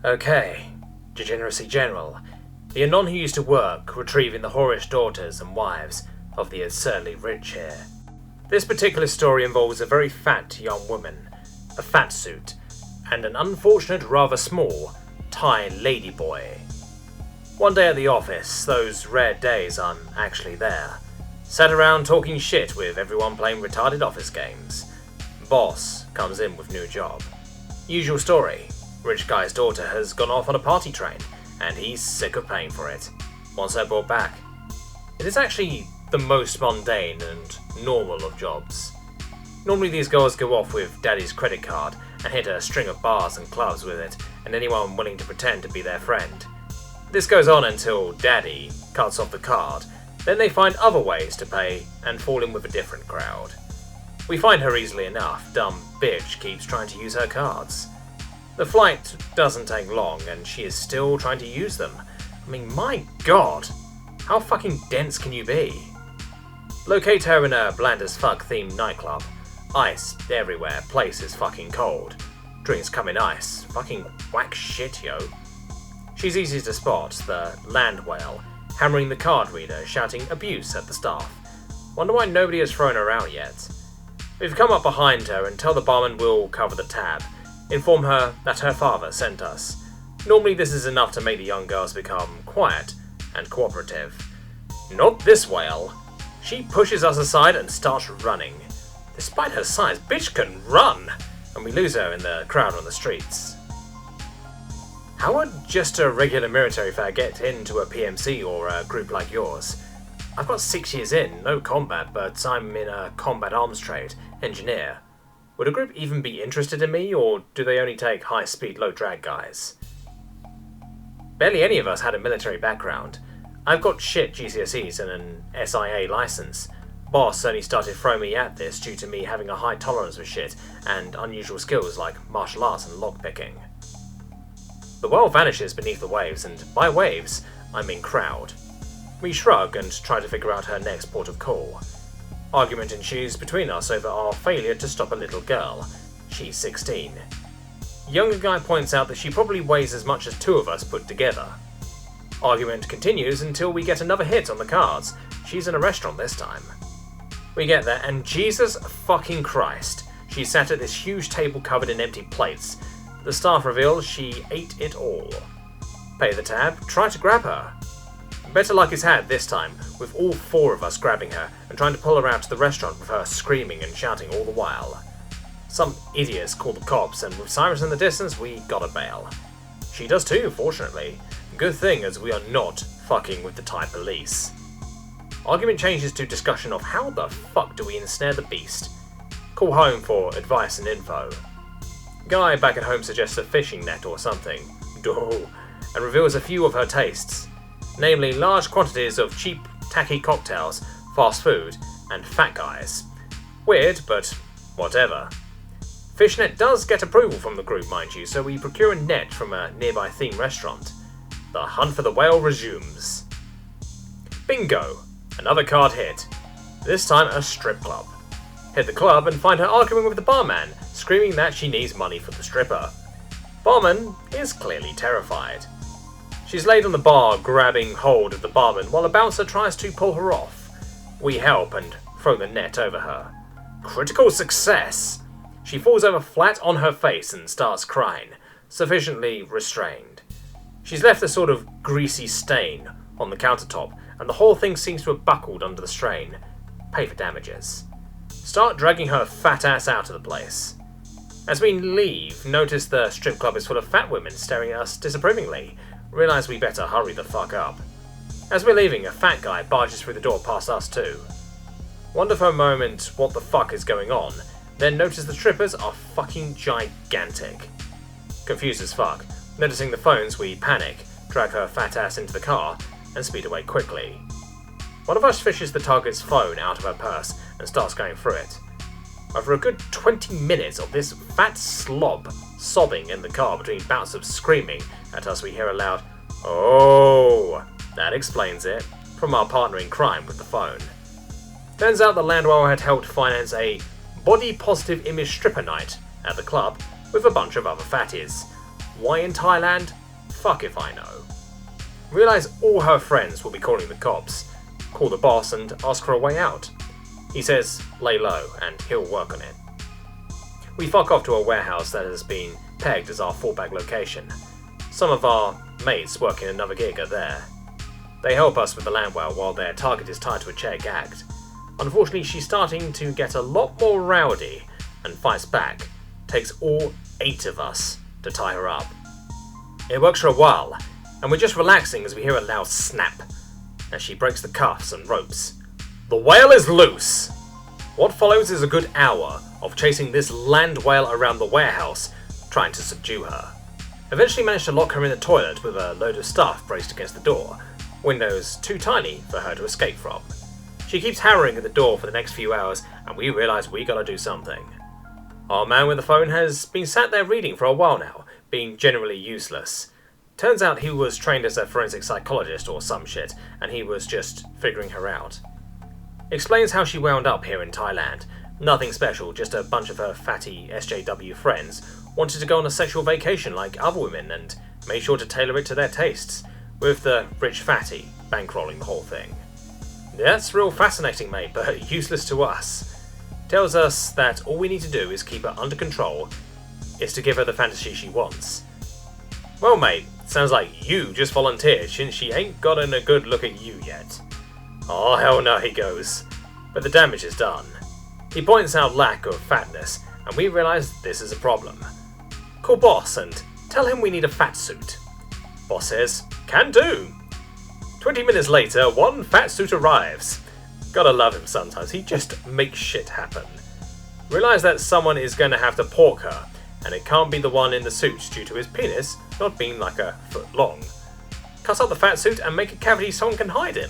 Okay, Degeneracy General. The Anon who used to work retrieving the whorish daughters and wives of the absurdly rich here. This particular story involves a very fat young woman, a fat suit, and an unfortunate, rather small, Thai ladyboy. One day at the office, those rare days I'm actually there, sat around talking shit with everyone playing retarded office games. Boss comes in with new job. Usual story, rich guy's daughter has gone off on a party train, and he's sick of paying for it. Wants her brought back. It is actually the most mundane and normal of jobs. Normally these girls go off with daddy's credit card and hit a string of bars and clubs with it, and anyone willing to pretend to be their friend. This goes on until daddy cuts off the card, then they find other ways to pay and fall in with a different crowd. We find her easily enough, dumb bitch keeps trying to use her cards. The flight doesn't take long and she is still trying to use them. I mean, my god, how fucking dense can you be? Locate her in a bland as fuck themed nightclub. Ice everywhere, place is fucking cold. Drinks come in ice, fucking whack shit, yo. She's easy to spot, the land whale, hammering the card reader, shouting abuse at the staff. Wonder why nobody has thrown her out yet. We've come up behind her and tell the barman we'll cover the tab. Inform her that her father sent us. Normally this is enough to make the young girls become quiet and cooperative. Not this whale. She pushes us aside and starts running. Despite her size, bitch can run! And we lose her in the crowd on the streets. How would just a regular military fag get into a P.M.C. or a group like yours? I've got 6 years in, no combat, but I'm in a combat arms trade, engineer. Would a group even be interested in me, or do they only take high-speed, low-drag guys? Barely any of us had a military background. I've got shit GCSEs and an SIA license. Boss only started throwing me at this due to me having a high tolerance for shit and unusual skills like martial arts and lockpicking. The world vanishes beneath the waves, and by waves, I mean crowd. We shrug and try to figure out her next port of call. Argument ensues between us over our failure to stop a little girl. She's 16. Younger guy points out that she probably weighs as much as 2 of us put together. Argument continues until we get another hit on the cards. She's in a restaurant this time. We get there, and Jesus fucking Christ, she sat at this huge table covered in empty plates. The staff reveals she ate it all. Pay the tab, try to grab her. Better luck is had this time, with all 4 of us grabbing her and trying to pull her out to the restaurant with her screaming and shouting all the while. Some idiots call the cops, and with sirens in the distance, we gotta bail. She does too, fortunately. Good thing, as we are not fucking with the Thai police. Argument changes to discussion of how the fuck do we ensnare the beast. Call home for advice and info. Guy back at home suggests a fishing net or something. Duh. And reveals a few of her tastes. Namely, large quantities of cheap, tacky cocktails, fast food, and fat guys. Weird, but whatever. Fishnet does get approval from the group, mind you, so we procure a net from a nearby theme restaurant. The hunt for the whale resumes. Bingo! Another card hit. This time a strip club. Hit the club and find her arguing with the barman, screaming that she needs money for the stripper. Barman is clearly terrified. She's laid on the bar, grabbing hold of the barman while a bouncer tries to pull her off. We help and throw the net over her. Critical success! She falls over flat on her face and starts crying, sufficiently restrained. She's left a sort of greasy stain on the countertop, and the whole thing seems to have buckled under the strain. Pay for damages. Start dragging her fat ass out of the place. As we leave, notice the strip club is full of fat women staring at us disapprovingly. Realise we better hurry the fuck up. As we're leaving, a fat guy barges through the door past us too. Wonder for a moment what the fuck is going on, then notice the strippers are fucking gigantic. Confused as fuck, noticing the phones, we panic, drag her fat ass into the car, and speed away quickly. One of us fishes the target's phone out of her purse and starts going through it. Over a good 20 minutes of this fat slob sobbing in the car between bouts of screaming at us, we hear a loud, "Oh!" That explains it, from our partner in crime with the phone. Turns out the Landwell had helped finance a body-positive image stripper night at the club with a bunch of other fatties. Why in Thailand? Fuck if I know. Realise all her friends will be calling the cops. Call the boss and ask for a way out. He says lay low and he'll work on it. We fuck off to a warehouse that has been pegged as our fallback location. Some of our mates working another gig are there. They help us with the landwell while their target is tied to a chair gagged. Unfortunately, she's starting to get a lot more rowdy and fights back. Takes all 8 of us to tie her up. It works for a while, and we're just relaxing as we hear a loud snap as she breaks the cuffs and ropes. The whale is loose! What follows is a good hour of chasing this land whale around the warehouse, trying to subdue her. Eventually managed to lock her in the toilet with a load of stuff braced against the door, windows too tiny for her to escape from. She keeps hammering at the door for the next few hours, and we realise we gotta do something. Our man with the phone has been sat there reading for a while now, being generally useless. Turns out he was trained as a forensic psychologist or some shit, and he was just figuring her out. Explains how she wound up here in Thailand. Nothing special, just a bunch of her fatty SJW friends wanted to go on a sexual vacation like other women and made sure to tailor it to their tastes, with the rich fatty bankrolling the whole thing. That's real fascinating, mate, but useless to us. Tells us that all we need to do is keep her under control, is to give her the fantasy she wants. Well, mate, sounds like you just volunteered since she ain't gotten a good look at you yet. Oh, hell no, he goes. But the damage is done. He points out lack of fatness, and we realise this is a problem. Call boss and tell him we need a fat suit. Boss says, can do. 20 minutes later, one fat suit arrives. Gotta love him sometimes, he just makes shit happen. Realise that someone is going to have to pork her, and it can't be the one in the suit due to his penis not being like a foot long. Cut up the fat suit and make a cavity someone can hide in.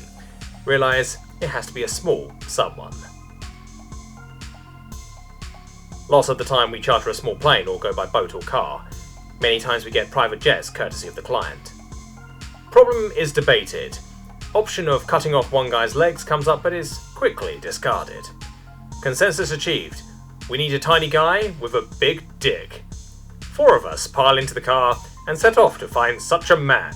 Realise it has to be a small someone. Lots of the time we charter a small plane or go by boat or car. Many times we get private jets courtesy of the client. Problem is debated. Option of cutting off one guy's legs comes up but is quickly discarded. Consensus achieved. We need a tiny guy with a big dick. 4 of us pile into the car and set off to find such a man.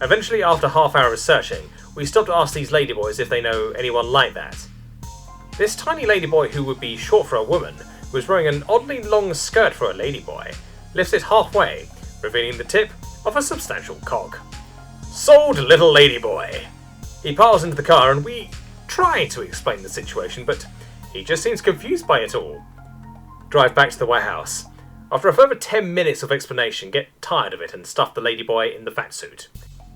Eventually, after half hour of searching, we stop to ask these ladyboys if they know anyone like that. This tiny ladyboy, who would be short for a woman, was wearing an oddly long skirt for a ladyboy, lifts it halfway, revealing the tip of a substantial cock. Sold, little ladyboy! He piles into the car and we try to explain the situation, but he just seems confused by it all. Drive back to the warehouse. After a further 10 minutes of explanation, get tired of it and stuff the ladyboy in the fat suit.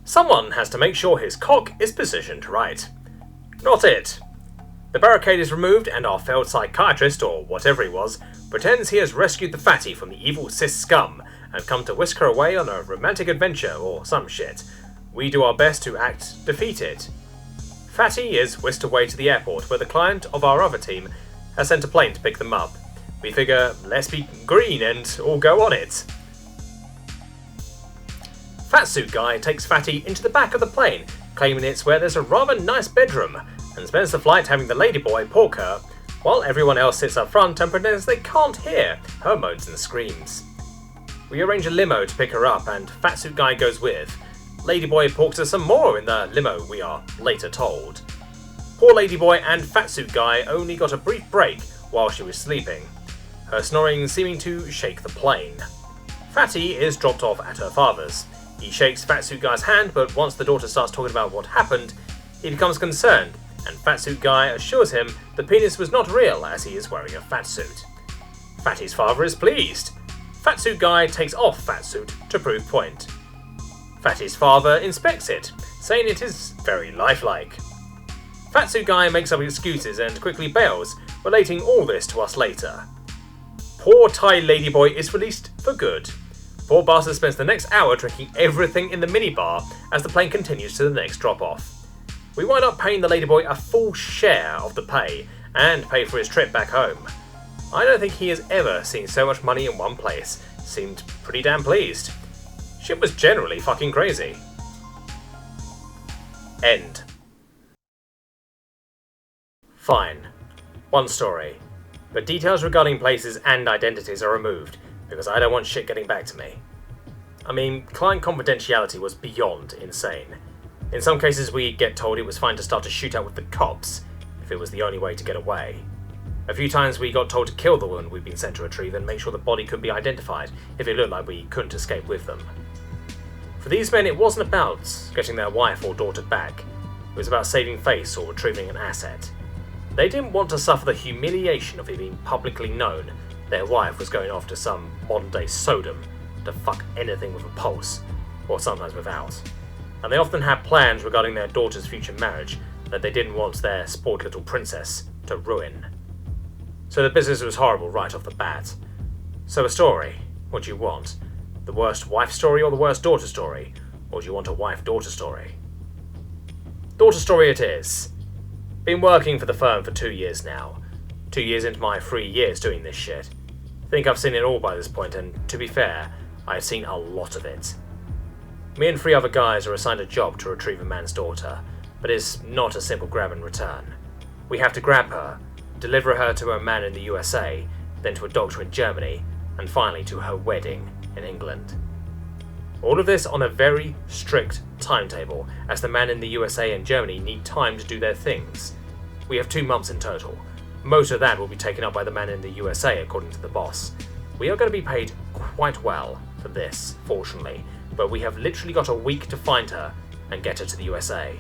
Someone has to make sure his cock is positioned right. Not it. The barricade is removed and our failed psychiatrist, or whatever he was, pretends he has rescued the fatty from the evil cis scum and come to whisk her away on a romantic adventure or some shit. We do our best to act defeated. Fatty is whisked away to the airport where the client of our other team has sent a plane to pick them up. We figure, let's be green and all go on it. Fat suit guy takes Fatty into the back of the plane, claiming it's where there's a rather nice bedroom, and spends the flight having the ladyboy pork her, while everyone else sits up front and pretends they can't hear her moans and screams. We arrange a limo to pick her up and Fat suit guy goes with. Ladyboy porks her some more in the limo, we are later told. Poor ladyboy and Fat suit guy only got a brief break while she was sleeping, her snoring seeming to shake the plane. Fatty is dropped off at her father's. He shakes Fat suit guy's hand, but once the daughter starts talking about what happened, he becomes concerned, and Fat suit guy assures him the penis was not real as he is wearing a fat suit. Fatty's father is pleased. Fat suit guy takes off fat suit to prove point. Fatty's father inspects it, saying it is very lifelike. Fat suit guy makes up excuses and quickly bails, relating all this to us later. Poor Thai ladyboy is released for good. Poor bastard spends the next hour drinking everything in the minibar as the plane continues to the next drop-off. We wind up paying the ladyboy a full share of the pay and pay for his trip back home. I don't think he has ever seen so much money in one place. Seemed pretty damn pleased. Shit was generally fucking crazy. End. Fine. One story. But details regarding places and identities are removed, because I don't want shit getting back to me. I mean, client confidentiality was beyond insane. In some cases we'd get told it was fine to start a shootout with the cops, if it was the only way to get away. A few times we got told to kill the woman we'd been sent to retrieve and make sure the body could be identified if it looked like we couldn't escape with them. For these men, it wasn't about getting their wife or daughter back. It was about saving face or retrieving an asset. They didn't want to suffer the humiliation of it being publicly known their wife was going off to some modern-day Sodom to fuck anything with a pulse, or sometimes without. And they often had plans regarding their daughter's future marriage that they didn't want their sport little princess to ruin. So the business was horrible right off the bat. So a story, what do you want? The worst wife story or the worst daughter story? Or do you want a wife-daughter story? Daughter story it is. Been working for the firm for 2 years now. 2 years into my 3 years doing this shit. Think I've seen it all by this point, and to be fair, I've seen a lot of it. Me and 3 other guys are assigned a job to retrieve a man's daughter, but it's not a simple grab and return. We have to grab her, deliver her to a man in the USA, then to a doctor in Germany, and finally to her wedding in England. All of this on a very strict timetable, as the man in the USA and Germany need time to do their things. We have 2 months in total. Most of that will be taken up by the man in the USA, according to the boss. We are going to be paid quite well for this, fortunately, but we have literally got a week to find her and get her to the USA.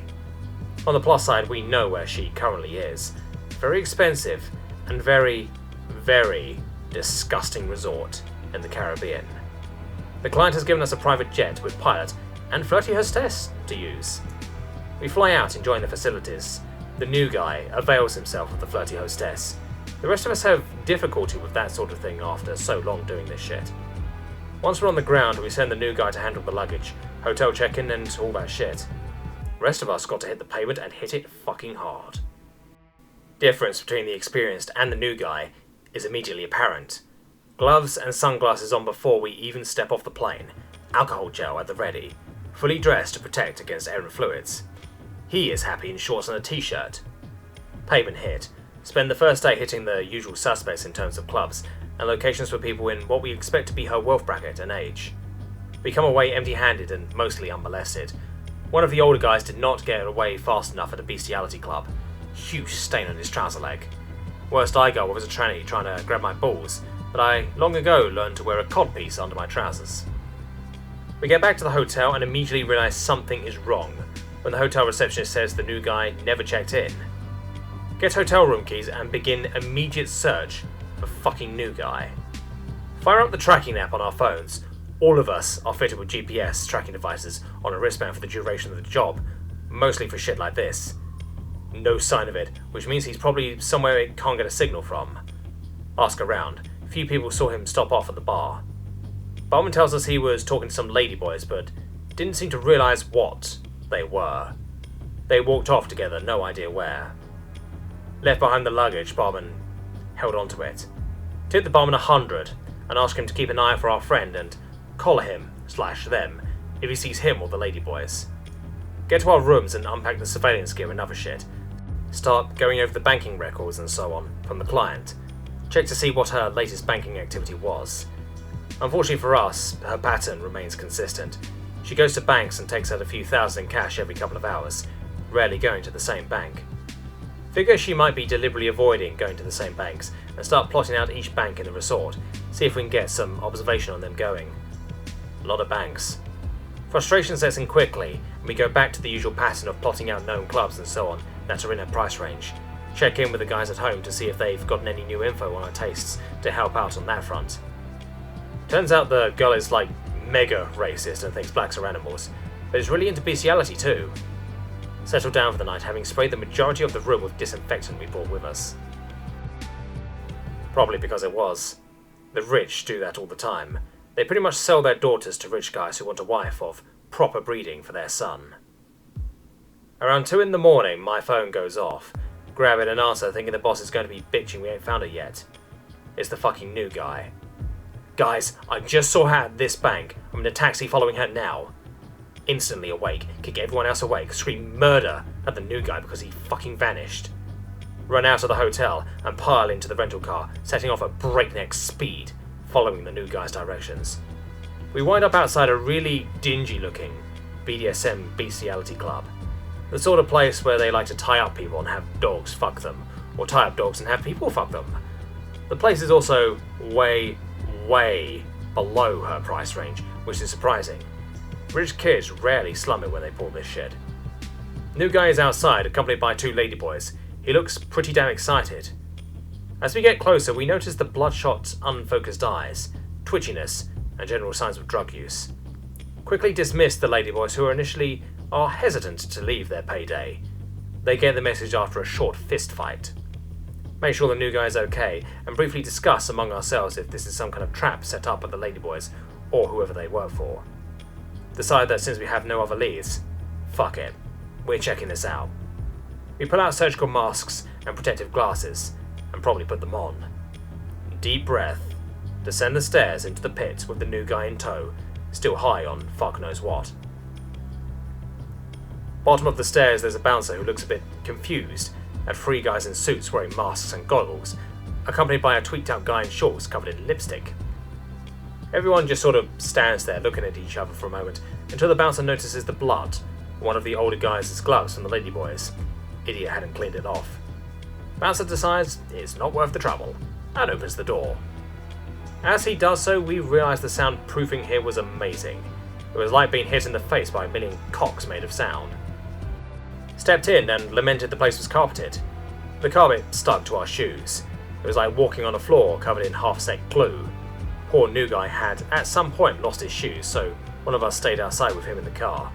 On the plus side, we know where she currently is. Very expensive and very, very disgusting resort in the Caribbean. The client has given us a private jet with pilot and flirty hostess to use. We fly out enjoying the facilities. The new guy avails himself of the flirty hostess. The rest of us have difficulty with that sort of thing after so long doing this shit. Once we're on the ground, we send the new guy to handle the luggage, hotel check-in and all that shit. The rest of us got to hit the pavement and hit it fucking hard. Difference between the experienced and the new guy is immediately apparent. Gloves and sunglasses on before we even step off the plane, alcohol gel at the ready, fully dressed to protect against air and fluids. He is happy in shorts and a t-shirt. Pavement hit. Spend the first day hitting the usual suspects in terms of clubs and locations for people in what we expect to be her wealth bracket and age. We come away empty-handed and mostly unmolested. One of the older guys did not get away fast enough at a bestiality club. Huge stain on his trouser leg. Worst I got was a tranny trying to grab my balls, but I long ago learned to wear a codpiece under my trousers. We get back to the hotel and immediately realise something is wrong when the hotel receptionist says the new guy never checked in. Get hotel room keys and begin immediate search for fucking new guy. Fire up the tracking app on our phones. All of us are fitted with GPS tracking devices on a wristband for the duration of the job, mostly for shit like this. No sign of it, which means he's probably somewhere it can't get a signal from. Ask around. Few people saw him stop off at the bar. Barman tells us he was talking to some ladyboys, but didn't seem to realise what they were. They walked off together, no idea where. Left behind the luggage, barman held onto it. Tipped the barman 100 and asked him to keep an eye out for our friend and collar him/them if he sees him or the ladyboys. Get to our rooms and unpack the surveillance gear and other shit. Start going over the banking records and so on from the client. Check to see what her latest banking activity was. Unfortunately for us, her pattern remains consistent. She goes to banks and takes out a few thousand in cash every couple of hours, rarely going to the same bank. Figure she might be deliberately avoiding going to the same banks and start plotting out each bank in the resort, see if we can get some observation on them going. A lot of banks. Frustration sets in quickly, and we go back to the usual pattern of plotting out known clubs and so on that are in her price range. Check in with the guys at home to see if they've gotten any new info on our tastes to help out on that front. Turns out the girl is like mega racist and thinks blacks are animals, but is really into bestiality too. Settled down for the night, having sprayed the majority of the room with disinfectant we brought with us. Probably because it was. The rich do that all the time. They pretty much sell their daughters to rich guys who want a wife of proper breeding for their son. Around 2 a.m, my phone goes off. Grab it and answer, thinking the boss is going to be bitching we ain't found her yet. It's the fucking new guy. Guys, I just saw her at this bank. I'm in a taxi following her now. Instantly awake, kick everyone else awake, scream murder at the new guy because he fucking vanished. Run out of the hotel and pile into the rental car, setting off at breakneck speed, following the new guy's directions. we wind up outside a really dingy-looking BDSM bestiality club. The sort of place where they like to tie up people and have dogs fuck them, or tie up dogs and have people fuck them. The place is also way, way below her price range, which is surprising. Rich kids rarely slum it when they pull this shit. New guy is outside, accompanied by 2 ladyboys. He looks pretty damn excited. As we get closer, we notice the bloodshot, unfocused eyes, twitchiness, and general signs of drug use. Quickly dismiss the ladyboys who initially are hesitant to leave their payday. They get the message after a short fist fight. Make sure the new guy is okay, and briefly discuss among ourselves if this is some kind of trap set up by the ladyboys, or whoever they work for. Decide that since we have no other leads, fuck it, we're checking this out. We pull out surgical masks and protective glasses, and probably put them on. Deep breath, descend the stairs into the pit with the new guy in tow, still high on fuck knows what. Bottom of the stairs there's a bouncer who looks a bit confused at 3 guys in suits wearing masks and goggles, accompanied by a tweaked out guy in shorts covered in lipstick. Everyone just sort of stands there looking at each other for a moment until the bouncer notices the blood on one of the older guys' gloves from the ladyboys. Idiot hadn't cleaned it off. Bouncer decides it's not worth the trouble and opens the door. As he does so, we realise the soundproofing here was amazing. It was like being hit in the face by a million cocks made of sound. Stepped in and lamented the place was carpeted. The carpet stuck to our shoes. It was like walking on a floor covered in half-set glue. Poor new guy had at some point lost his shoes, so one of us stayed outside with him in the car.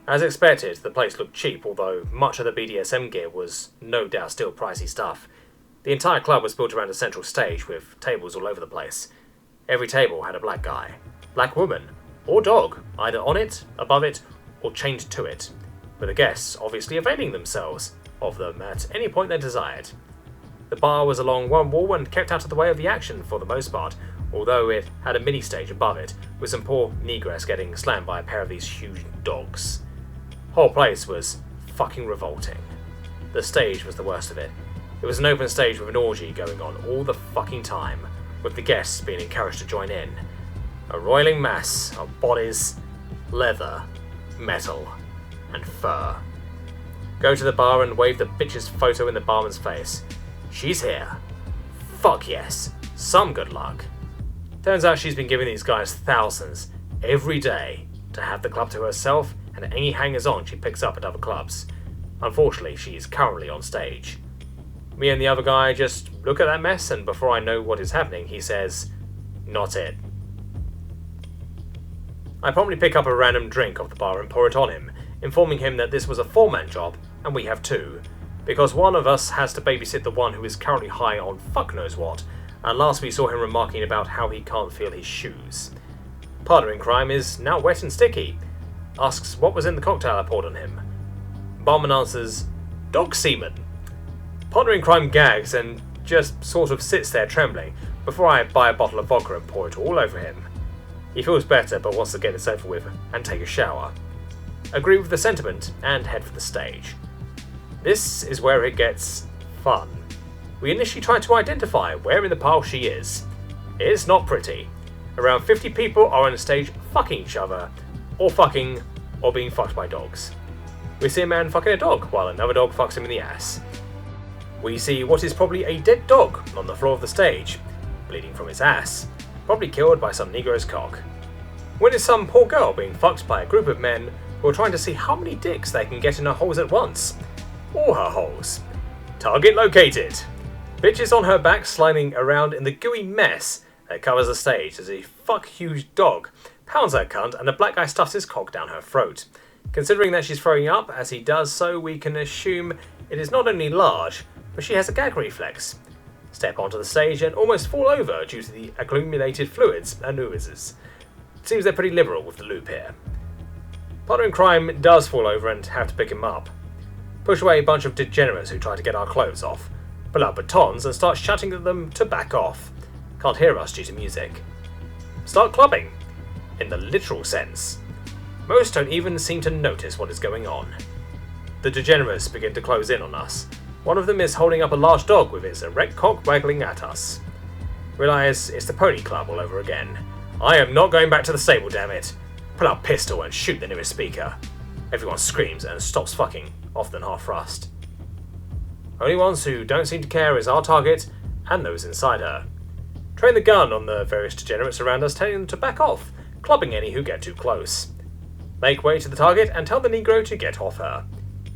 As expected, the place looked cheap, although much of the BDSM gear was no doubt still pricey stuff. The entire club was built around a central stage with tables all over the place. Every table had a black guy, black woman, or dog, either on it, above it, or chained to it, with the guests obviously availing themselves of them at any point they desired. The bar was along one wall and kept out of the way of the action for the most part, although it had a mini-stage above it, with some poor negress getting slammed by a pair of these huge dogs. Whole place was fucking revolting. The stage was the worst of it. It was an open stage with an orgy going on all the fucking time, with the guests being encouraged to join in. A roiling mass of bodies, leather, metal, and fur. Go to the bar and wave the bitch's photo in the barman's face. She's here. Fuck yes. Some good luck. Turns out she's been giving these guys thousands every day to have the club to herself and any hangers-on she picks up at other clubs. Unfortunately, she's currently on stage. Me and the other guy just look at that mess, and before I know what is happening, he says, "Not it." I promptly pick up a random drink off the bar and pour it on him, informing him that this was a 4-man job, and we have 2, because one of us has to babysit the one who is currently high on fuck knows what, and last we saw him remarking about how he can't feel his shoes. Partner in crime is now wet and sticky, asks what was in the cocktail I poured on him. Barman answers, "Dog semen." Partner in crime gags and just sort of sits there trembling before I buy a bottle of vodka and pour it all over him. He feels better but wants to get this over with and take a shower. Agree with the sentiment and head for the stage. This is where it gets fun. We initially try to identify where in the pile she is. It's not pretty. Around 50 people are on the stage fucking each other, or fucking, or being fucked by dogs. We see a man fucking a dog while another dog fucks him in the ass. We see what is probably a dead dog on the floor of the stage, bleeding from its ass, probably killed by some negro's cock. Witness some poor girl being fucked by a group of men who are trying to see how many dicks they can get in her holes at once. Or her holes. Target located. Bitch is on her back sliding around in the gooey mess that covers the stage as a fuck huge dog pounds her cunt and the black guy stuffs his cock down her throat. Considering that she's throwing up as he does so, we can assume it is not only large, but she has a gag reflex. Step onto the stage and almost fall over due to the accumulated fluids and oozes. Seems they're pretty liberal with the loop here. Partner in crime does fall over and have to pick him up. Push away a bunch of degenerates who try to get our clothes off. Pull out batons and start shouting at them to back off. Can't hear us due to music. Start clubbing. In the literal sense. Most don't even seem to notice what is going on. The degenerates begin to close in on us. One of them is holding up a large dog with its erect cock waggling at us. Realise it's the pony club all over again. I am not going back to the stable, damn it. Pull out pistol and shoot the nearest speaker. Everyone screams and stops fucking, often half-thrust. Only ones who don't seem to care is our target and those inside her. Train the gun on the various degenerates around us, telling them to back off, clubbing any who get too close. Make way to the target and tell the Negro to get off her.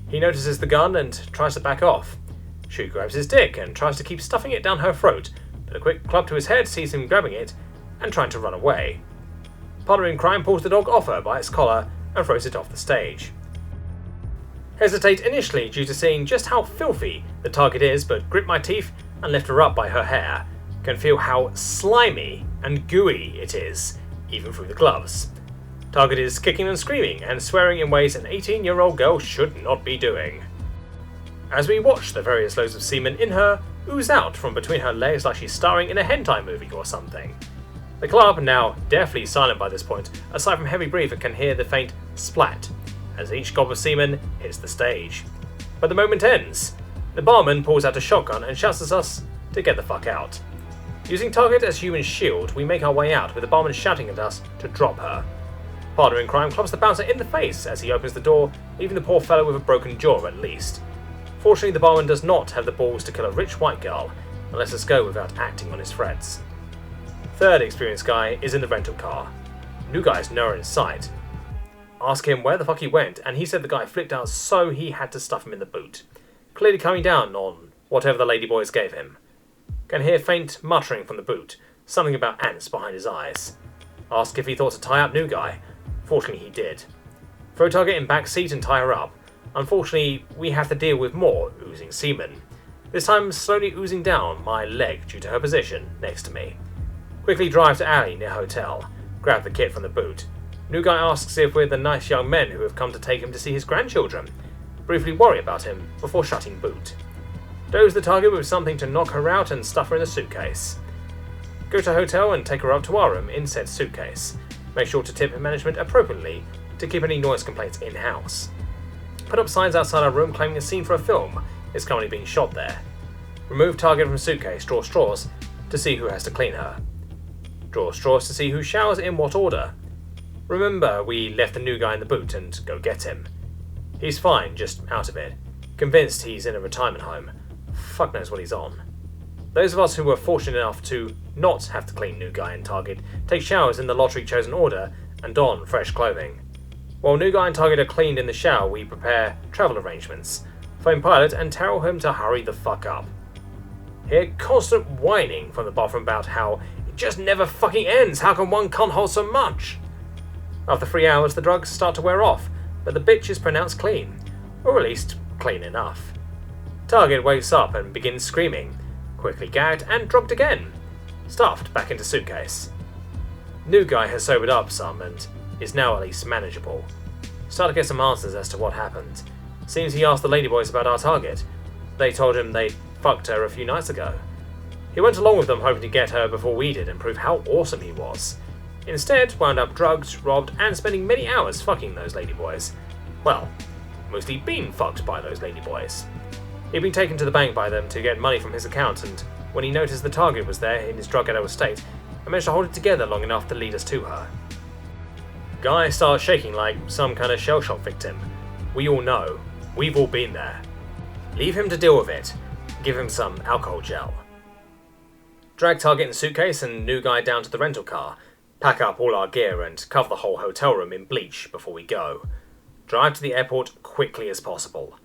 He notices the gun and tries to back off. She grabs his dick and tries to keep stuffing it down her throat, but a quick club to his head sees him grabbing it and trying to run away. Partner in crime pulls the dog off her by its collar and throws it off the stage. Hesitate initially due to seeing just how filthy the target is, but grit my teeth and lift her up by her hair. Can feel how slimy and gooey it is, even through the gloves. Target is kicking and screaming and swearing in ways an 18-year-old girl should not be doing. As we watch the various loads of semen in her ooze out from between her legs like she's starring in a hentai movie or something. The club, now deathly silent by this point, aside from heavy breathing, can hear the faint splat as each gob of semen hits the stage. But the moment ends. The barman pulls out a shotgun and shouts at us to get the fuck out. Using target as human shield, we make our way out with the barman shouting at us to drop her. Partner in crime clubs the bouncer in the face as he opens the door, leaving the poor fellow with a broken jaw at least. Fortunately, the barman does not have the balls to kill a rich white girl and lets us go without acting on his threats. Third experienced guy is in the rental car. New guy's nowhere in sight. Ask him where the fuck he went, and he said the guy flipped out so he had to stuff him in the boot. Clearly coming down on whatever the ladyboys gave him. Can hear faint muttering from the boot, something about ants behind his eyes. Ask if he thought to tie up new guy. Fortunately he did. Throw target in back seat and tie her up. Unfortunately, we have to deal with more oozing semen. This time slowly oozing down my leg due to her position next to me. Quickly drive to alley near hotel. Grab the kit from the boot. New guy asks if we're the nice young men who have come to take him to see his grandchildren. Briefly worry about him before shutting boot. Dose the target with something to knock her out and stuff her in a suitcase. Go to hotel and take her up to our room in said suitcase. Make sure to tip management appropriately to keep any noise complaints in-house. Put up signs outside our room claiming a scene for a film is currently being shot there. Remove target from suitcase, draw straws to see who has to clean her. Draw straws to see who showers in what order. Remember, we left the new guy in the boot and go get him. He's fine, just out of it. Convinced he's in a retirement home. Fuck knows what he's on. Those of us who were fortunate enough to not have to clean new guy and target take showers in the lottery chosen order and don fresh clothing. While new guy and target are cleaned in the shower, we prepare travel arrangements, phone pilot and tell him to hurry the fuck up. Hear constant whining from the bathroom about how it just never fucking ends, how come one can't hold so much? After 3 hours the drugs start to wear off, but the bitch is pronounced clean, or at least clean enough. Target wakes up and begins screaming, quickly gagged and drugged again, stuffed back into suitcase. New guy has sobered up some and is now at least manageable. Start to get some answers as to what happened. Seems he asked the ladyboys about our target. They told him they fucked her a few nights ago. He went along with them hoping to get her before we did and prove how awesome he was. Instead, wound up drugged, robbed, and spending many hours fucking those ladyboys. Well, mostly being fucked by those ladyboys. He'd been taken to the bank by them to get money from his account, and when he noticed the target was there in his drug-addled state, I managed to hold it together long enough to lead us to her. Guy starts shaking like some kind of shell-shock victim. We all know. We've all been there. Leave him to deal with it. Give him some alcohol gel. Drag target in the suitcase and new guy down to the rental car. Pack up all our gear and cover the whole hotel room in bleach before we go. Drive to the airport quickly as possible.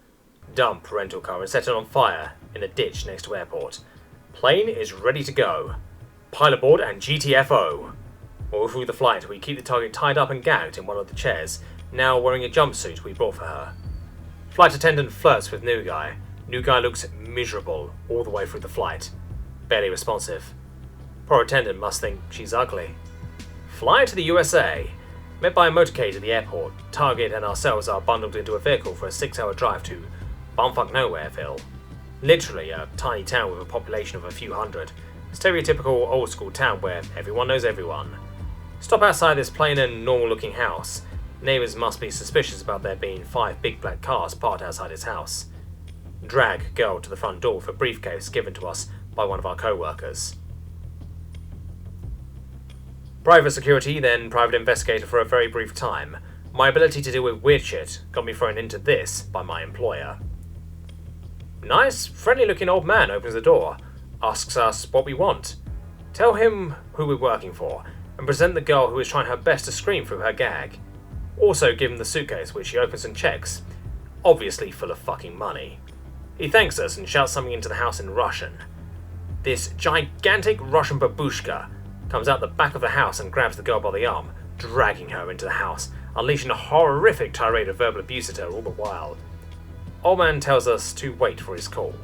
Dump rental car and set it on fire in a ditch next to airport. Plane is ready to go. Pile aboard and GTFO. All through the flight we keep the target tied up and gagged in one of the chairs, now wearing a jumpsuit we bought for her. Flight attendant flirts with new guy. New guy looks miserable all the way through the flight. Barely responsive. Poor attendant must think she's ugly. Fly to the USA. Met by a motorcade at the airport. Target and ourselves are bundled into a vehicle for a 6-hour drive to bumfuck nowhereville. Literally a tiny town with a population of a few hundred. Stereotypical old school town where everyone knows everyone. Stop outside this plain and normal looking house. Neighbours must be suspicious about there being 5 big black cars parked outside his house. Drag girl to the front door with a briefcase given to us by one of our co-workers. Private security, then private investigator for a very brief time. My ability to deal with weird shit got me thrown into this by my employer. Nice, friendly-looking old man opens the door, asks us what we want, tell him who we're working for, and present the girl who is trying her best to scream through her gag. Also give him the suitcase, which he opens and checks, obviously full of fucking money. He thanks us and shouts something into the house in Russian. This gigantic Russian babushka comes out the back of the house and grabs the girl by the arm, dragging her into the house, unleashing a horrific tirade of verbal abuse at her all the while. Old man tells us to wait for his call.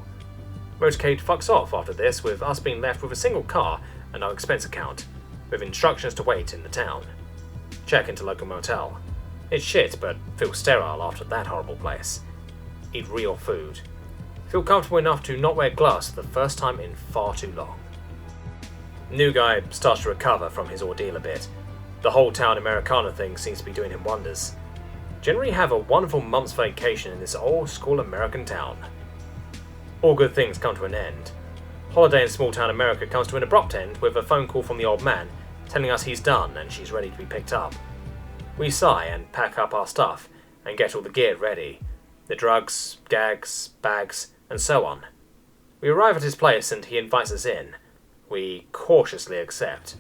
Motorcade fucks off after this, with us being left with a single car and no expense account, with instructions to wait in the town. Check into local motel. It's shit, but feel sterile after that horrible place. Eat real food. Feel comfortable enough to not wear gloves for the first time in far too long. New guy starts to recover from his ordeal a bit. The whole town Americana thing seems to be doing him wonders. Generally have a wonderful month's vacation in this old school American town. All good things come to an end. Holiday in small town America comes to an abrupt end with a phone call from the old man telling us he's done and she's ready to be picked up. We sigh and pack up our stuff and get all the gear ready. The drugs, gags, bags, and so on. We arrive at his place and he invites us in. We cautiously accept.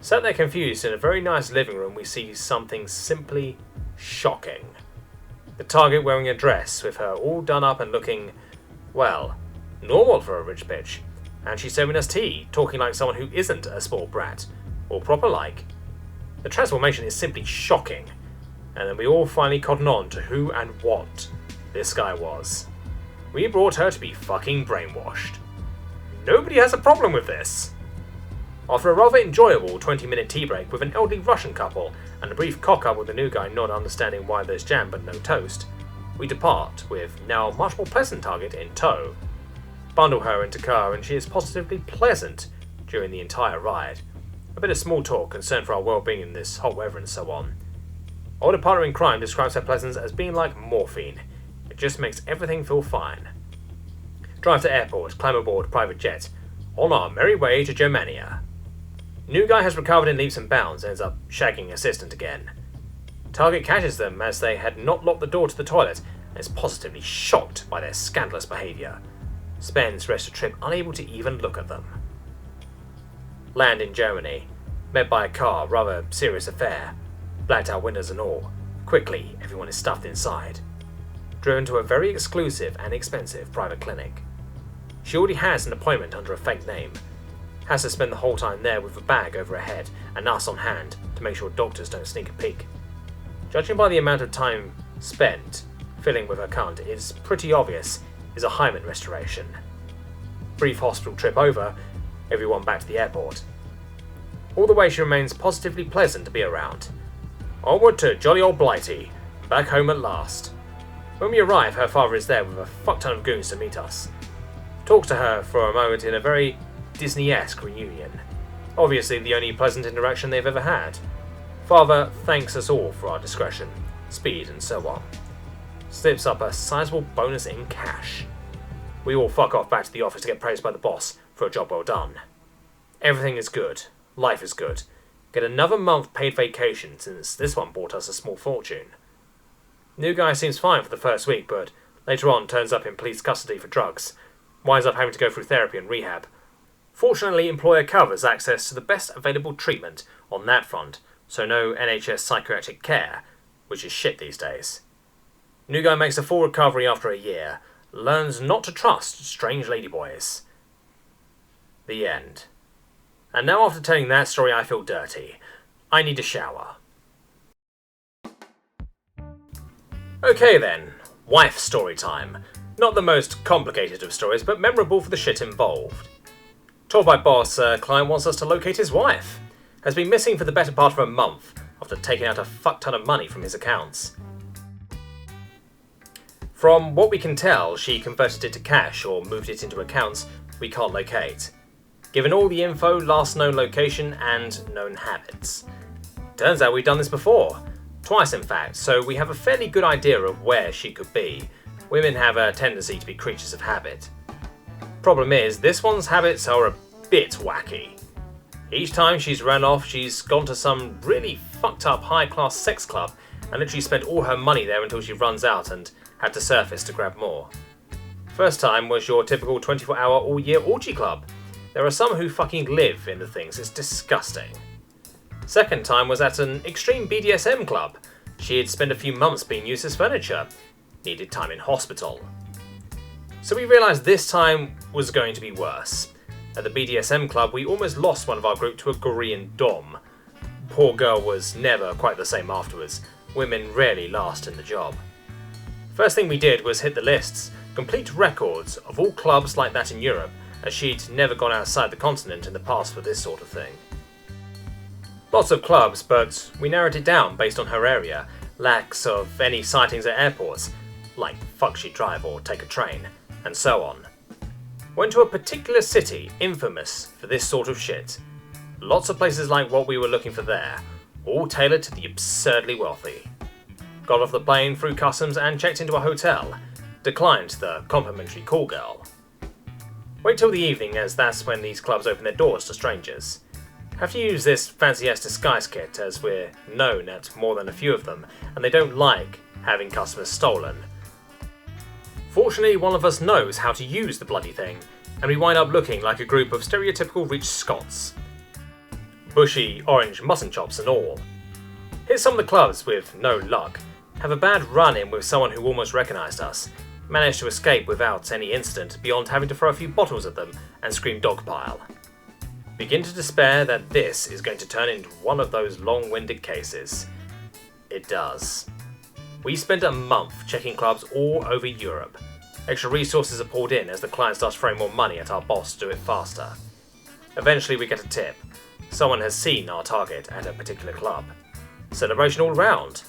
Sat there confused in a very nice living room, we see something simply shocking. The target wearing a dress with her all done up and looking, well, normal for a rich bitch. And she's serving us tea, talking like someone who isn't a spoiled brat, or proper like. The transformation is simply shocking. And then we all finally cotton on to who and what this guy was. We brought her to be fucking brainwashed. Nobody has a problem with this. After a rather enjoyable 20-minute tea break with an elderly Russian couple and a brief cock-up with the new guy not understanding why there's jam but no toast, we depart with now a much more pleasant target in tow. Bundle her into car and she is positively pleasant during the entire ride. A bit of small talk, concern for our well-being in this hot weather and so on. Older partner in crime describes her pleasance as being like morphine. It just makes everything feel fine. Drive to airport, climb aboard private jet, on our merry way to Germania. New guy has recovered in leaps and bounds and ends up shagging assistant again. Target catches them as they had not locked the door to the toilet and is positively shocked by their scandalous behaviour. Spends rest of trip unable to even look at them. Land in Germany. Met by a car, rather serious affair. Blacked out windows and all. Quickly, everyone is stuffed inside. Driven to a very exclusive and expensive private clinic. She already has an appointment under a fake name. Has to spend the whole time there with a bag over her head and us on hand to make sure doctors don't sneak a peek. Judging by the amount of time spent filling with her cunt, is pretty obvious is a hymen restoration. Brief hospital trip over, everyone back to the airport. All the way she remains positively pleasant to be around. Onward to jolly old Blighty, back home at last. When we arrive, her father is there with a fuck ton of goons to meet us. Talks to her for a moment in a very Disney-esque reunion. Obviously the only pleasant interaction they've ever had. Father thanks us all for our discretion, speed and so on. Slips up a sizable bonus in cash. We all fuck off back to the office to get praised by the boss for a job well done. Everything is good. Life is good. Get another month paid vacation since this one bought us a small fortune. New guy seems fine for the first week, but later on turns up in police custody for drugs. Winds up having to go through therapy and rehab. Fortunately, employer covers access to the best available treatment on that front, so no NHS psychiatric care, which is shit these days. New guy makes a full recovery after a year, learns not to trust strange ladyboys. The end. And now after telling that story I feel dirty. I need a shower. Okay then, wife story time. Not the most complicated of stories, but memorable for the shit involved. Told by boss, client wants us to locate his wife. Has been missing for the better part of a month after taking out a fuck ton of money from his accounts. From what we can tell, she converted it to cash or moved it into accounts we can't locate. Given all the info, last known location and known habits. Turns out we've done this before. Twice in fact, so we have a fairly good idea of where she could be. Women have a tendency to be creatures of habit. Problem is, this one's habits are a bit wacky. Each time she's ran off, she's gone to some really fucked up high-class sex club and literally spent all her money there until she runs out and had to surface to grab more. First time was your typical 24-hour all-year orgy club. There are some who fucking live in the things, it's disgusting. Second time was at an extreme BDSM club. She had spent a few months being used as furniture, needed time in hospital. So we realised this time was going to be worse. At the BDSM club, we almost lost one of our group to a Korean dom. Poor girl was never quite the same afterwards. Women rarely last in the job. First thing we did was hit the lists, complete records of all clubs like that in Europe, as she'd never gone outside the continent in the past for this sort of thing. Lots of clubs, but we narrowed it down based on her area, lacks of any sightings at airports, like fuck she'd drive or take a train, and so on. Went to a particular city infamous for this sort of shit. Lots of places like what we were looking for there, all tailored to the absurdly wealthy. Got off the plane through customs and checked into a hotel. Declined the complimentary call girl. Wait till the evening, as that's when these clubs open their doors to strangers. Have to use this fancy-ass disguise kit, as we're known at more than a few of them, and they don't like having customers stolen. Fortunately, one of us knows how to use the bloody thing, and we wind up looking like a group of stereotypical rich Scots. Bushy, orange mutton chops and all. Hit some of the clubs with no luck. Have a bad run-in with someone who almost recognised us. Managed to escape without any incident beyond having to throw a few bottles at them and scream dogpile. Begin to despair that this is going to turn into one of those long-winded cases. It does. We spent a month checking clubs all over Europe. Extra resources are pulled in as the client starts throwing more money at our boss to do it faster. Eventually we get a tip. Someone has seen our target at a particular club. Celebration all round.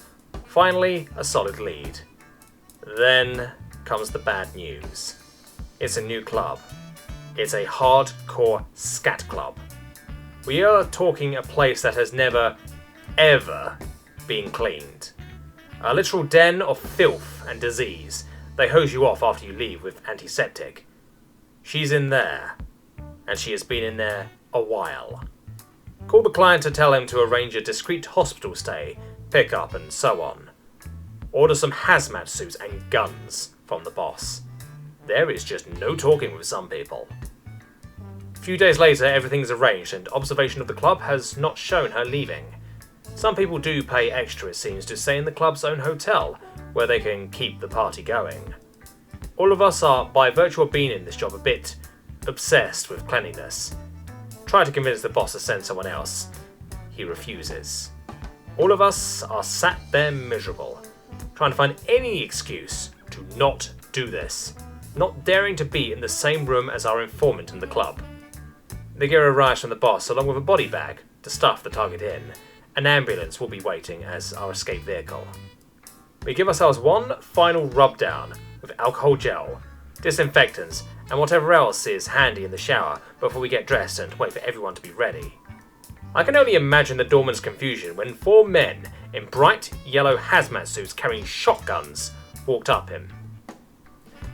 Finally, a solid lead. Then comes the bad news. It's a new club. It's a hardcore scat club. We are talking a place that has never, ever been cleaned. A literal den of filth and disease. They hose you off after you leave with antiseptic. She's in there, and she has been in there a while. Call the client to tell him to arrange a discreet hospital stay, pick up, and so on. Order some hazmat suits and guns from the boss. There is just no talking with some people. A few days later, everything's arranged, and observation of the club has not shown her leaving. Some people do pay extra, it seems, to stay in the club's own hotel, where they can keep the party going. All of us are, by virtue of being in this job, a bit obsessed with cleanliness. Try to convince the boss to send someone else. He refuses. All of us are sat there miserable, trying to find any excuse to not do this, not daring to be in the same room as our informant in the club. They get a rise from the boss along with a body bag to stuff the target in. An ambulance will be waiting as our escape vehicle. We give ourselves one final rub down with alcohol gel, disinfectants, and whatever else is handy in the shower before we get dressed and wait for everyone to be ready. I can only imagine the doorman's confusion when 4 men in bright yellow hazmat suits carrying shotguns walked up him.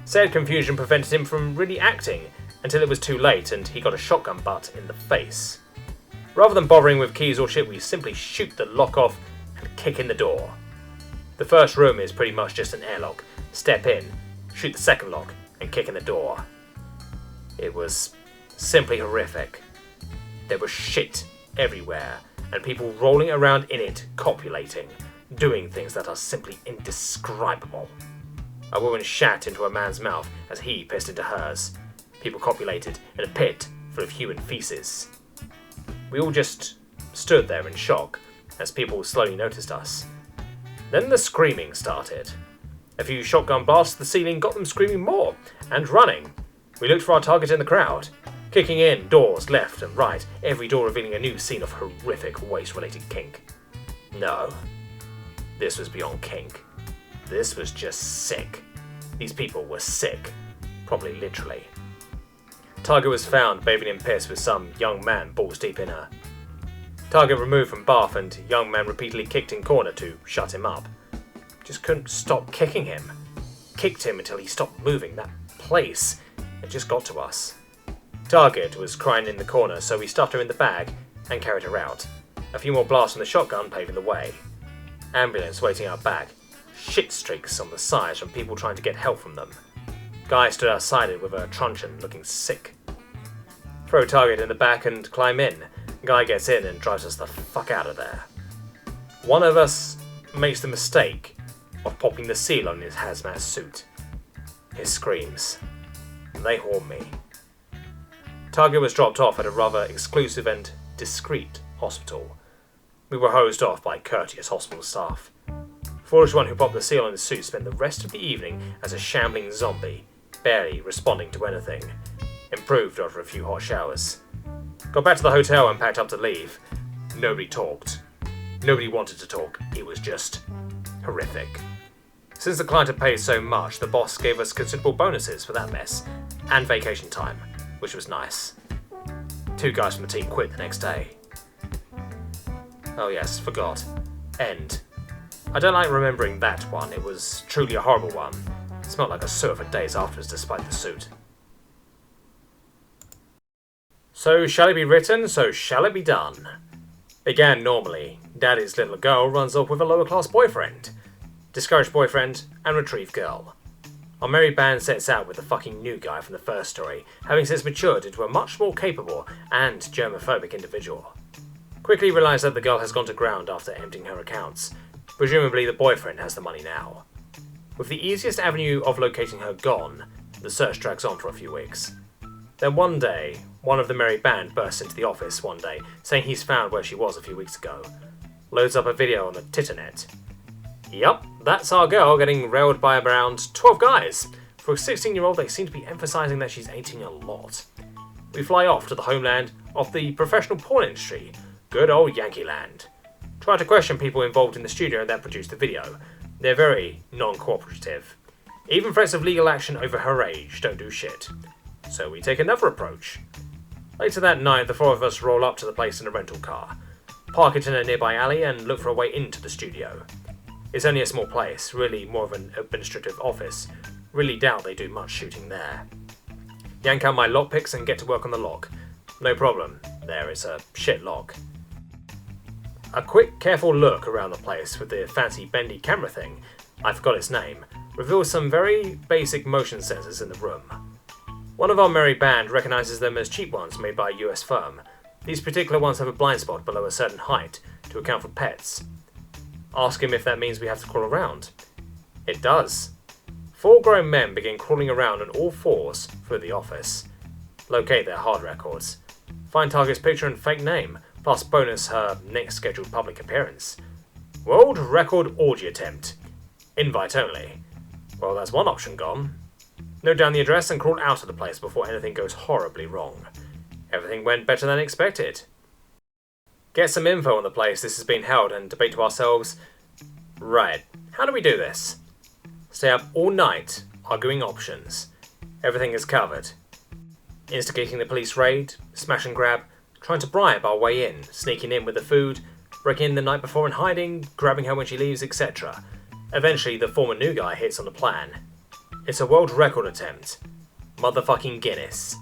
Said confusion prevented him from really acting until it was too late and he got a shotgun butt in the face. Rather than bothering with keys or shit, we simply shoot the lock off and kick in the door. The first room is pretty much just an airlock. Step in, shoot the second lock, and kick in the door. It was simply horrific. There was shit everywhere, and people rolling around in it, copulating, doing things that are simply indescribable. A woman shat into a man's mouth as he pissed into hers. People copulated in a pit full of human feces. We all just stood there in shock as people slowly noticed us. Then the screaming started. A few shotgun blasts to the ceiling got them screaming more and running. We looked for our target in the crowd, kicking in doors left and right, every door revealing a new scene of horrific waste-related kink. No, this was beyond kink. This was just sick. These people were sick, probably literally. Target was found bathing in piss with some young man balls deep in her. Target removed from bath and young man repeatedly kicked in corner to shut him up. Just couldn't stop kicking him. Kicked him until he stopped moving. That place, it just got to us. Target was crying in the corner, so we stuffed her in the bag, and carried her out. A few more blasts from the shotgun paving the way. Ambulance waiting out back. Shit streaks on the sides from people trying to get help from them. Guy stood outside it with a truncheon, looking sick. Throw target in the back and climb in. Guy gets in and drives us the fuck out of there. One of us makes the mistake of popping the seal on his hazmat suit. His screams. They haunt me. Target was dropped off at a rather exclusive and discreet hospital. We were hosed off by courteous hospital staff. Foolish one who popped the seal on his suit spent the rest of the evening as a shambling zombie, barely responding to anything. Improved after a few hot showers. Got back to the hotel and packed up to leave. Nobody talked. Nobody wanted to talk. It was just horrific. Since the client had paid so much, the boss gave us considerable bonuses for that mess, and vacation time, which was nice. 2 guys from the team quit the next day. Oh yes, forgot. End. I don't like remembering that one. It was truly a horrible one. It smelled like a sewer for days afterwards despite the suit. So shall it be written, so shall it be done. Began normally. Daddy's little girl runs off with a lower class boyfriend. Discouraged boyfriend and retrieve girl. Our merry band sets out with the fucking new guy from the first story, having since matured into a much more capable and germophobic individual. Quickly realise that the girl has gone to ground after emptying her accounts. Presumably the boyfriend has the money now. With the easiest avenue of locating her gone, the search drags on for a few weeks. Then one day, one of the merry band bursts into the office one day, saying he's found where she was a few weeks ago. Loads up a video on the Titternet. Yup, that's our girl getting railed by around 12 guys. For a 16-year-old, they seem to be emphasising that she's 18 a lot. We fly off to the homeland of the professional porn industry, good old Yankee land. Try to question people involved in the studio that produced the video. They're very non-cooperative. Even threats of legal action over her age don't do shit. So we take another approach. Later that night, the 4 of us roll up to the place in a rental car, park it in a nearby alley and look for a way into the studio. It's only a small place, really more of an administrative office. Really doubt they do much shooting there. Yank out my lockpicks and get to work on the lock. No problem, there is a shit lock. A quick, careful look around the place with the fancy bendy camera thing, I forgot its name, reveals some very basic motion sensors in the room. One of our merry band recognises them as cheap ones made by a US firm. These particular ones have a blind spot below a certain height to account for pets. Ask him if that means we have to crawl around. It does. 4 grown men begin crawling around on all fours through the office. Locate their hard records. Find target's picture and fake name, plus bonus her next scheduled public appearance. World record orgy attempt. Invite only. Well, that's one option gone. Note down the address and crawl out of the place before anything goes horribly wrong. Everything went better than expected. Get some info on the place this has been held and debate to ourselves, right, how do we do this? Stay up all night, arguing options. Everything is covered. Instigating the police raid, smash and grab, trying to bribe our way in, sneaking in with the food, breaking in the night before and hiding, grabbing her when she leaves, etc. Eventually, the former new guy hits on the plan. It's a world record attempt. Motherfucking Guinness.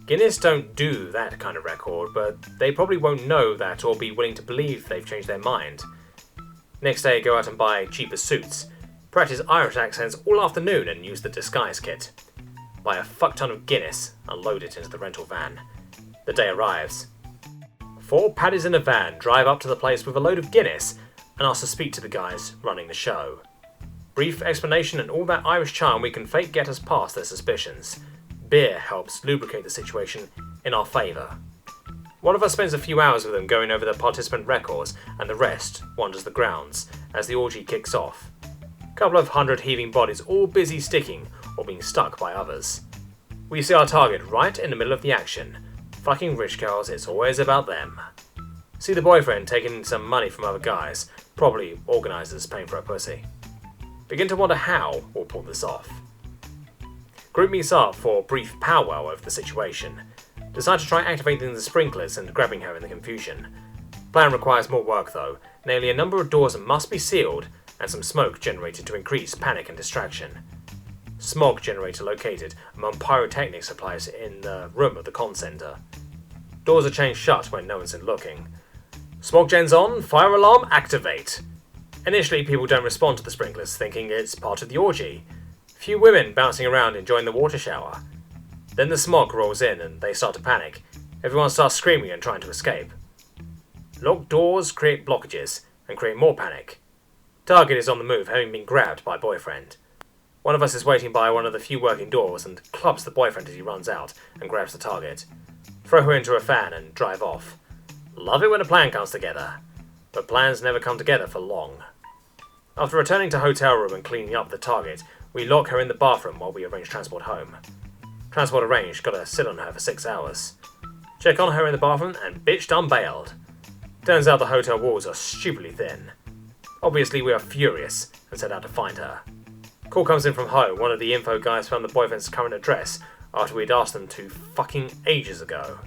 Guinness don't do that kind of record, but they probably won't know that or be willing to believe they've changed their mind. Next day, go out and buy cheaper suits, practice Irish accents all afternoon and use the disguise kit. Buy a fuck ton of Guinness and load it into the rental van. The day arrives. 4 paddies in a van drive up to the place with a load of Guinness and ask to speak to the guys running the show. Brief explanation and all that Irish charm we can fake get us past their suspicions. Beer helps lubricate the situation in our favour. One of us spends a few hours with them going over the participant records, and the rest wanders the grounds as the orgy kicks off. Couple of 100 heaving bodies all busy sticking or being stuck by others. We see our target right in the middle of the action. Fucking rich girls, it's always about them. See the boyfriend taking some money from other guys, probably organisers paying for a pussy. Begin to wonder how we'll pull this off. Group meets up for a brief powwow over the situation. Decide to try activating the sprinklers and grabbing her in the confusion. Plan requires more work though, namely a number of doors must be sealed and some smoke generated to increase panic and distraction. Smog generator located among pyrotechnic supplies in the room of the con center. Doors are chained shut when no one's in looking. Smoke gen's on, fire alarm activate. Initially, people don't respond to the sprinklers, thinking it's part of the orgy. Few women bouncing around enjoying the water shower. Then the smog rolls in and they start to panic. Everyone starts screaming and trying to escape. Locked doors create blockages and create more panic. Target is on the move, having been grabbed by boyfriend. One of us is waiting by one of the few working doors and clubs the boyfriend as he runs out and grabs the target. Throw her into a fan and drive off. Love it when a plan comes together, but plans never come together for long. After returning to hotel room and cleaning up the target, we lock her in the bathroom while we arrange transport home. Transport arranged, gotta sit on her for 6 hours. Check on her in the bathroom and bitch done bailed. Turns out the hotel walls are stupidly thin. Obviously we are furious and set out to find her. Call comes in from home. One of the info guys found the boyfriend's current address after we'd asked them to fucking ages ago.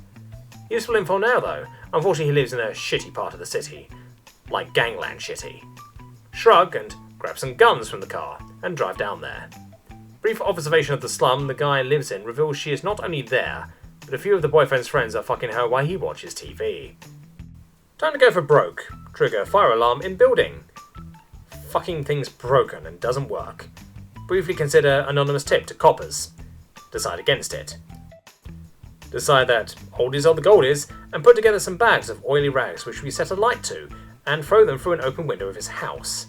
Useful info now though. Unfortunately he lives in a shitty part of the city. Like gangland shitty. Shrug and grab some guns from the car and drive down there. Brief observation of the slum the guy lives in reveals she is not only there, but a few of the boyfriend's friends are fucking her while he watches TV. Time to go for broke. Trigger fire alarm in building. Fucking thing's broken and doesn't work. Briefly consider anonymous tip to coppers. Decide against it. Decide that oldies are the goldies and put together some bags of oily rags which we set a light to and throw them through an open window of his house.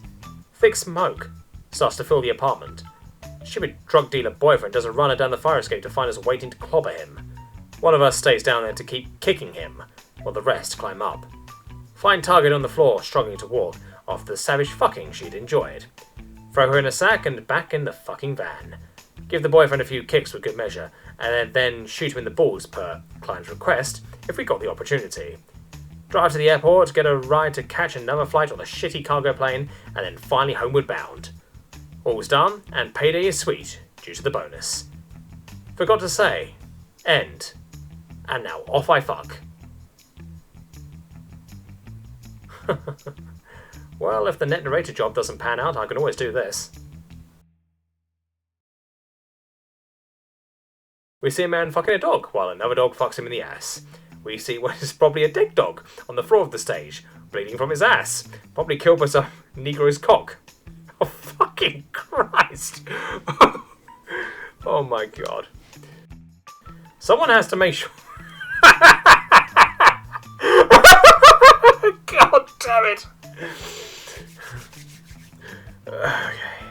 Thick smoke starts to fill the apartment. Stupid drug dealer boyfriend does a runner down the fire escape to find us waiting to clobber him. One of us stays down there to keep kicking him, while the rest climb up. Find target on the floor struggling to walk after the savage fucking she'd enjoyed. Throw her in a sack and back in the fucking van. Give the boyfriend a few kicks for good measure, and then shoot him in the balls per client's request if we got the opportunity. Drive to the airport, get a ride to catch another flight on a shitty cargo plane, and then finally homeward bound. All's done, and payday is sweet, due to the bonus. Forgot to say, end. And now off I fuck. Well, if the Net Narrator job doesn't pan out, I can always do this. We see a man fucking a dog, while another dog fucks him in the ass. We see what is probably a dead dog on the floor of the stage, bleeding from his ass, probably killed by some Negro's cock. Oh, fucking Christ! Oh my god. Someone has to make sure... God damn it! Okay.